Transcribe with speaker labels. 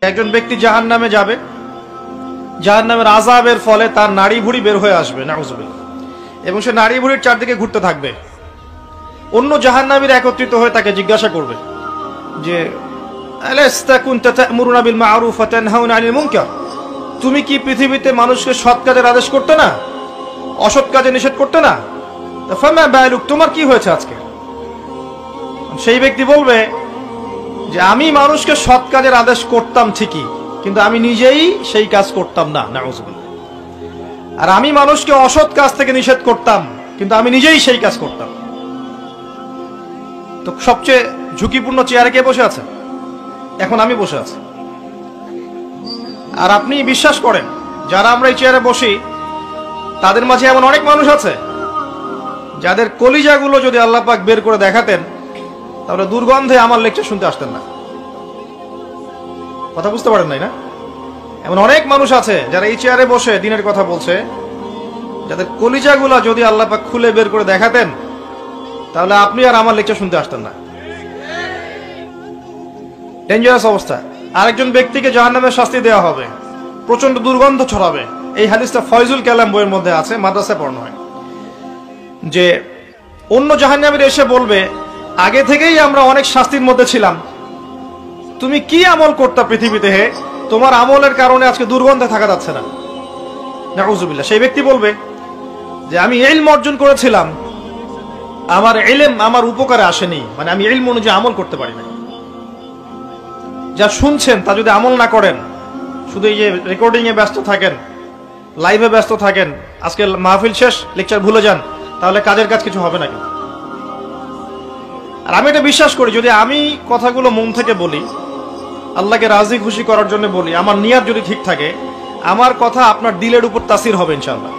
Speaker 1: একজন ব্যক্তি জাহান্নামে যাবে, জাহান্নামের আযাবের ফলে তার নাড়ি ভুঁড়ি বের হয়ে আসবে, নাউযুবিল্লাহ, এবং সে নাড়ি ভুঁড়ির চারদিকে ঘুরতে থাকবে। অন্য জাহান্নামীরা একত্রিত হয়ে তাকে জিজ্ঞাসা করবে যে আলাস্তা কুনতা তা'মুরুনা বিল মা'রুফ ওয়া তানহাউনা আনিল মুনকার, তুমি কি পৃথিবীতে মানুষকে সৎ কাজের আদেশ করতে না, অসৎ কাজে নিষেধ করতে না? ফামা বালুক, তোমার কি হয়েছে আজকে? সেই ব্যক্তি বলবে যে আমি মানুষকে সৎ কাজের আদেশ করতাম ঠিকই, কিন্তু আমি নিজেই সেই কাজ করতাম না, নাউযুবিল্লাহ। আর আমি মানুষকে অসৎ কাজ থেকে নিষেধ করতাম, কিন্তু আমি নিজেই সেই কাজ করতাম। তো সবচেয়ে ঝুঁকিপূর্ণ চেয়ারে কে বসে আছে? এখন আমি বসে আছি। আর আপনি বিশ্বাস করেন, যারা আমরা এই চেয়ারে বসি তাদের মাঝে এমন অনেক মানুষ আছে যাদের কলিজাগুলো যদি আল্লাহ পাক বের করে দেখাতেন তাহলে দুর্গন্ধে আমার লেকচার শুনতে আসতেন না। কথা বুঝতে পারেন নাই না? এমন অনেক মানুষ আছে যারা এই চেয়ারে বসে দিনের কথা বলছে, যাদের কলিজাগুলো যদি আল্লাহ পাক খুলে বের করে দেখাতেন তাহলে আপনি আর আমার লেকচার শুনতে আসতেন না। ডেঞ্জারাস অবস্থা। আরেকজন ব্যক্তিকে জাহান্নামের শাস্তি দেওয়া হবে, প্রচন্ড দুর্গন্ধ ছড়াবে। এই হাদিসটা ফয়জুল কালাম বইয়ের মধ্যে আছে, মাদ্রাসায় পড়ানো হয়, যে অন্য জাহান্নামীরা এসে বলবে আগে থেকেই আমরা অনেক শাস্তির মধ্যে ছিলাম, তুমি কি আমল করতা পৃথিবীতে, হে তোমার আমলের কারণে আজকে দুর্গন্ধে থাকা যাচ্ছে না, নাউযুবিল্লাহ। সেই ব্যক্তি বলবে যে আমি ইলম অর্জন করেছিলাম, আমার ইলম আমার উপকারে আসেনি, মানে আমি ইলম অনুযায়ী আমল করতে পারি না। যা শুনছেন তা যদি আমল না করেন, শুধু এই যে রেকর্ডিং এ ব্যস্ত থাকেন, লাইভে ব্যস্ত থাকেন, আজকে মাহফিল শেষ লেকচার ভুলে যান, তাহলে কাজের কাজ কিছু হবে না। কিন্তু আর আমি এটা বিশ্বাস করি, যদি আমি কথাগুলো মন থেকে বলি, আল্লাহকে রাজি খুশি করার জন্য বলি, আমার নিয়ত যদি ঠিক থাকে, আমার কথা আপনার দিলের উপর তাসির হবে ইনশাআল্লাহ।